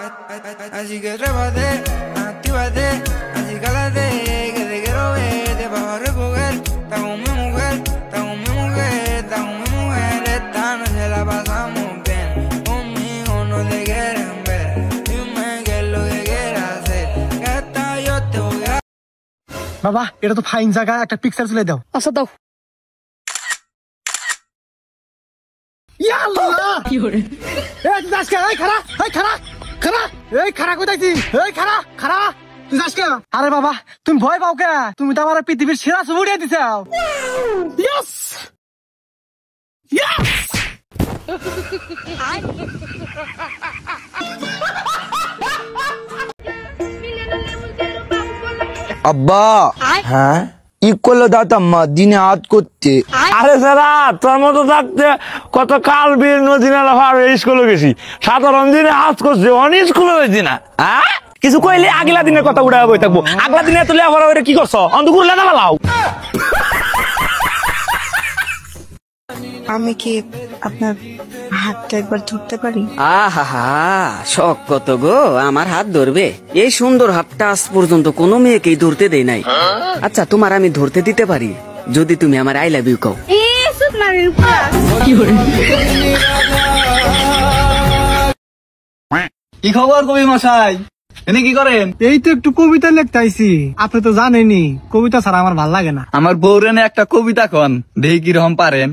Así que trépate, actívate, así cálate, que te quiero ver, te vas a recoger. Está con mi mujer, está con mi mujer, está con mi mujer. Esta noche la pasamos bien, conmigo no te quieren ver. Dime qué es lo que quieres hacer, que hasta yo te voy a... বাবা এটা তো fine জায়গা, একটা picture তুলে দাও। আচ্ছা দাও। ইয়া আল্লাহ কি হরে এই তুই আজকে এই খাড়া এই খাড়া খাড়া এই খাড়া কই যাইতি এই খাড়া খাড়া তুই আজকে আরে বাবা তুমি ভয় পাও কে? তুমি তো আমার পৃথিবীর সেরা ছবি উঠিয়ে দিছাও। ইয়েস ইয়েস আব্বা হ্যাঁ ই করলো দাঁতাম্মা দিনে হাত করতে। আরে সারা তোর মতো থাকতে কত কাল বীর নদী নালা পার স্কুলে গেছি, সাধারণ দিনে হাত করছে অনেক স্কুলে হয়েছি না। হ্যাঁ কিছু কইলে আগলা দিনের কথা উড়া বই থাকবো, আগলা দিনে তুলে আবার কি করছো অন্ধকুর লেনা বেলাও। আমি কি আপনার হাতটা একবার ধরতে পারি? আহা শখ কত গো আমার হাত ধরবে? এই সুন্দর হাতটা আজ পর্যন্ত কোনো মেয়েকেই ধরতে দেই নাই। আচ্ছা তোমার আমি ধরতে দিতে পারি যদি তুমি আমার আই লাভ ইউ কও। কি খবর কবি মশাই, এনে কি করেন? এই তো একটু কবিতা লিখতাইছি। আপনি তো জানেনই কবিতা ছাড়া আমার ভাল লাগে না। আমার বউরেনে একটা কবিতা কন, দেখি কিরকম পারেন।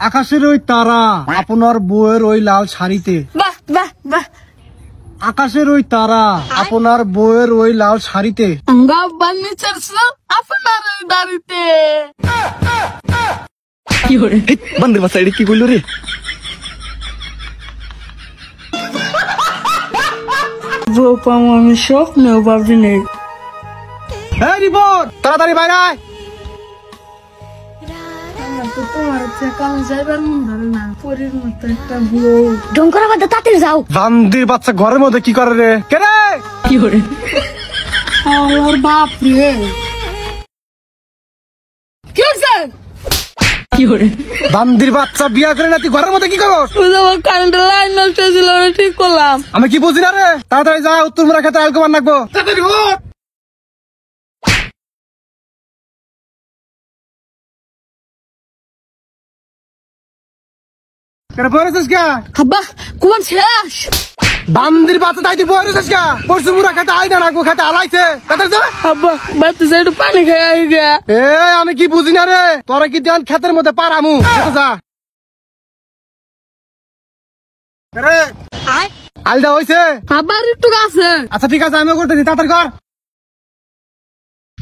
আকাশের ওই তারা আপনার বউয়ের ওই লাল শাড়িতে। বাহ বাহ বাহ। আকাশের ওই তারা আপনার বউয়ের ওই লাল শাড়িতে। আপনার দাড়িতে কি হরে বান্ধব সাইডে কি কইল রে? আমি স্বপ্নেও ভাবি নেই। এই রিপোর্ট তাড়াতাড়ি বাইরে আয়। বান্দির বাচ্চা ঘরের মধ্যে কি করে রে? কে রে? কি করে আমার বাপ রে? কি হচ্ছে? কি করে বান্দির বাচ্চা বিয়া করে না তুই ঘরের মধ্যে কি করস? কারেন্টের লাইন নষ্ট ছিল ঠিক করলাম। আমি কি বুঝি না রে? তাড়াতাড়ি যা উত্তর মুরা খেতে আলকমান রাখবো। তাড়াতাড়ি ওঠ। বান্দির বাচ্চা তাই তুই বলেছিস কা? পরশু মুরা খেতে আই না রাখবো, খেতে আলাইছে। পানি খাই গে। এ আমি কি বুঝি না রে? তোরা কি দেন খেতের মধ্যে পারামু? যা আলদা হয়েছে আবার একটু আছে। আচ্ছা ঠিক আছে আমিও করতেছি, তাড়াতাড়ি কর।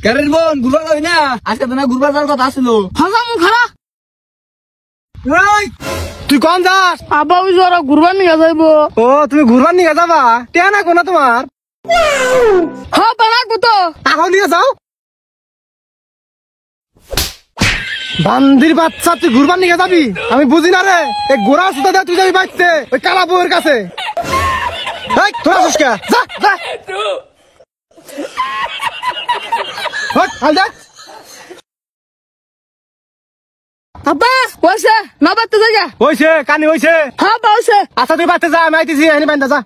কারেন্ট বোন ঘুরবার যাবি না? আজকে তো না ঘুরবার যাওয়ার কথা আসলো। খারাপ তুই কোন যাস? আবার ওই যারা ঘুরবার নিয়ে যাইবো। ও তুমি ঘুরবার নিয়ে যাবা? টেয়া না কোনা তোমার? হ্যাঁ বানাবো তো। তাহলে নিয়ে যাও। বান্দির বাচ্চা তুই ঘুরবার নিয়ে যাবি? আমি বুঝি না রে। এই গোড়া সুতা দেয় তুই যাবি বাইতে ওই কালা বউয়ের কাছে। তোরা আসিস কে? যা যা হালদা। আব্বা হয়েছে না বাড়তে জায়গা হয়েছে কানি হয়েছে। হ্যাঁ হয়েছে। আচ্ছা তুই বাড়তে যা, আমি আইতেছি। এনে বান্ধা যা।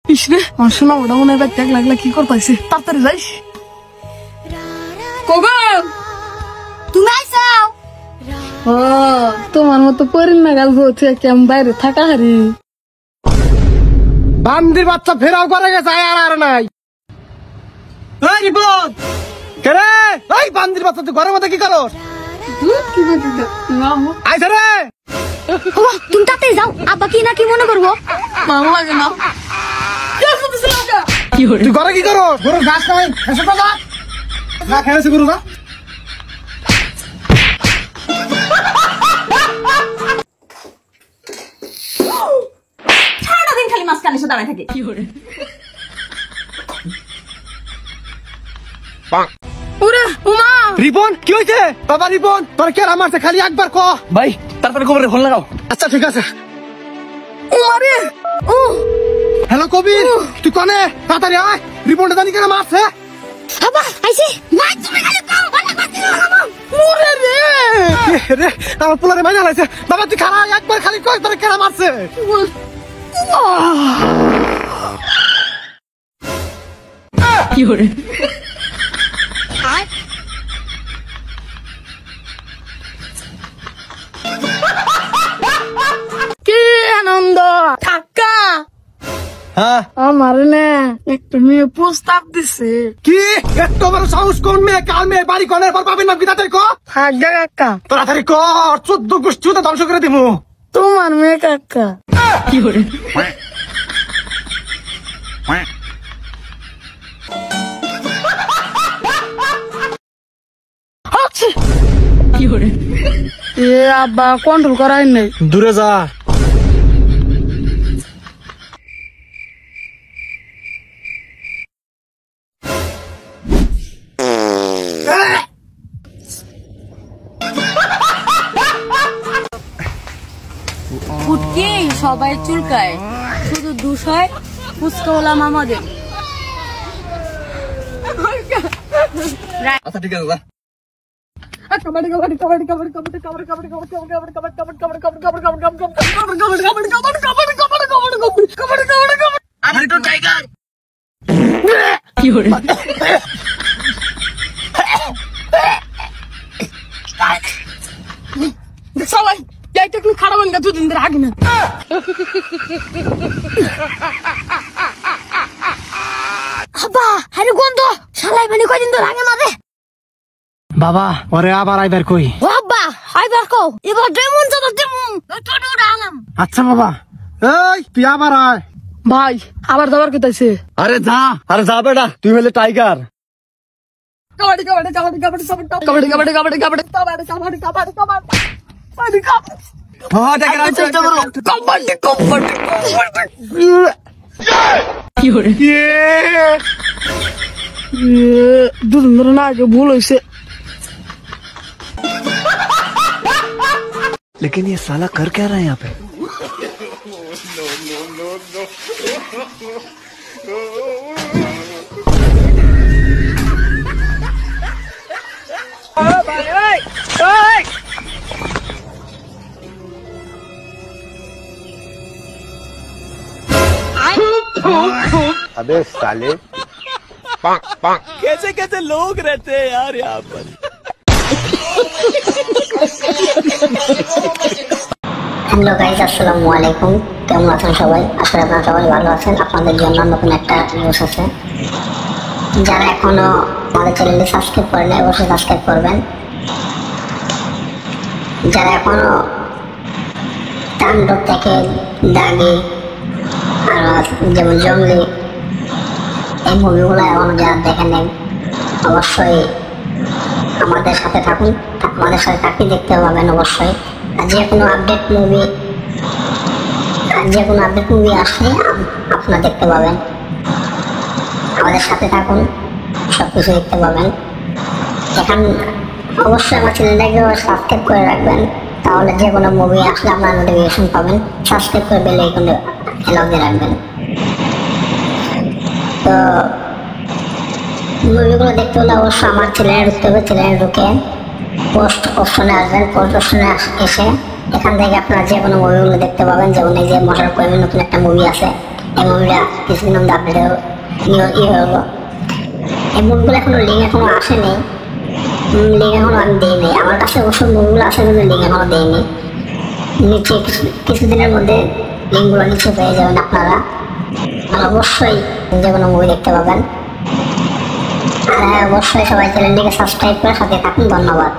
ইসরে আমার শোনা ওটা মনে হয় ব্যাগ লাগলে কি করতেছে। তাড়াতাড়ি যাইস। কবে তুমি আইসাও? ও তোমার মতো পরিন না গাল বলছে কেমন বাইরে থাকা হারি। বান্দির বাচ্চা ফেরাও করে গেছে, আর নাই। এই রিপোর্ট কে রে? এই বান্দির বাচ্চা তুই ঘরের মধ্যে কি করস? কি করছিস আইসা রে। তুমি তাড়াতাড়ি যাও, আব্বা কি না কি মনে করবো। ভালো লাগে না। তুই ঘরে কি করস? গরুর ঘাস খাই এসে তো যা না খেয়েছে গরু যা। সারাদিন খালি মাঝখানে এসে দাঁড়ায় থাকে। কি করে রিপন কি হয়েছে? বাবা রিপন তোর কে মারছে? খালি একবার ক ভাই, তাড়াতাড়ি খবরে ফোন লাগাও। আচ্ছা ঠিক আছে। হ্যালো কবির, তুই কনে? তাড়াতাড়ি আয়। রিপনটা জানি কেন মারছে? বাবা আইছে না তুমি খালি পাও অনেক বাতি লাগাবো মুরে রে রে আমার পোলারে মাইনা লাইছে বাবা তুই খারাপ একবার খালি কয়েকবার কেনা মারছে কি হরে কি আনন্দ কাকা হ্যাঁ আমার না একটু মেয়ে প্রস্তাব দিছে কি একটু বড় সাহস কোন মেয়ে কাল মেয়ে বাড়ি কোনের পর পাবেন না কি তাড়াতাড়ি কর থাকবে কাকা তাড়াতাড়ি কর 14 গোষ্ঠীতে ধ্বংস করে দিমু তোমার মেয়ে কাকা কি হরে কি হরে এ আব্বা কন্ট্রোল করাই নাই দূরে যা ফুটকি সবাই চুলকায় শুধু দুষ হয় ফুচকা বলা মামাদের আচ্ছা ঠিক আছে যা। কবাডি কবাডি কবাডি কবাডি কবাডি কবাডি কবাডি কবাডি কবাডি কবাডি কবাডি কবাডি কবাডি কবাডি কবাডি কবাডি কবাডি আমি তো টাইগার কি হরে সবাই যাইতে একটু খারাপ হন গা দুদিন ধরে আগে না আব্বা আরে গন্ধ শালাই মানে কয়দিন ধরে আগে না রে বাবা ওরে আবার আইবার কই ও আব্বা আইবার কও এবার ডেমন তো ডেমন ছোট ওটা আলাম আচ্ছা বাবা এই তুই আবার আয় ভাই আবার দাবার কেতাইছে আরে যা বেটা তুই হলে টাইগার কবাডি কবাডি কবাডি কবাডি কবাডি কবাডি কবাডি কবাডি কবাডি কবাডি কবাডি কবাডি কবাডি হ্যাঁ টাইগার আচ্ছা কবাডি কবাডি কি হরে দুদিন ধরে না আগে ভুল হয়েছে लेकिन ये साला कर क्या रहा है यहाँ पे अबे साले कैसे कैसे लोग रहते हैं यार यहाँ पर হ্যালো গাইস আসসালামু আলাইকুম কেমন আছেন সবাই আশা করি আপনারা সবাই ভালো আছেন আপনাদের জন্য নতুন একটা নিউজ আছে যারা এখনো আমাদের চ্যানেলটি সাবস্ক্রাইব করেন অবশ্যই সাবস্ক্রাইব করবেন যারা এখনো তাণ্ডব থেকে দাগি আর যেমন জঙ্গলি এই মুভিগুলো এখনো যারা দেখে নেন অবশ্যই আমাদের সাথে থাকুন আমাদের সাথে থাকতে দেখতে পাবেন অবশ্যই যে কোনো আপডেট মুভি আসলে আপনারা দেখতে পাবেন আমাদের সাথে থাকুন সবকিছু দেখতে পাবেন এখন অবশ্যই আমার চ্যানেলটাকে সাবস্ক্রাইব করে রাখবেন তাহলে যে কোনো মুভি আসলে আপনারা নোটিফিকেশন পাবেন সাবস্ক্রাইব করে বেল আইকনে এলাও দিয়ে রাখবেন তো মুভিগুলো দেখতে হলে অবশ্যই আমার চ্যানেলে ঢুকতে হবে চ্যানেলে ঢুকে পোস্ট অপশনে আসবেন পোস্ট অপশনে এসে এখান থেকে আপনারা যে কোনো মুভিগুলো দেখতে পাবেন যেমন এই যে মশার কয়েমের নতুন একটা মুভি আছে এই মুভিটা কিছুদিন মধ্যে আপডেট হলো এই মুভিগুলো এখনো লিঙ্ক এখনো আসেনি লিঙ্ক এখনো আমি দিইনি আমার কাছে অবশ্য মুভিগুলো আসে কিন্তু লিঙ্ক এখনো দিইনি নিচে কিছুদিনের মধ্যে লিঙ্কগুলো নিচে পেয়ে যাবেন আপনারা আর অবশ্যই যে কোনো মুভি দেখতে পাবেন আর অবশ্যই সবাই চ্যানেলটিকে সাবস্ক্রাইব করে সাথে থাকুন ধন্যবাদ।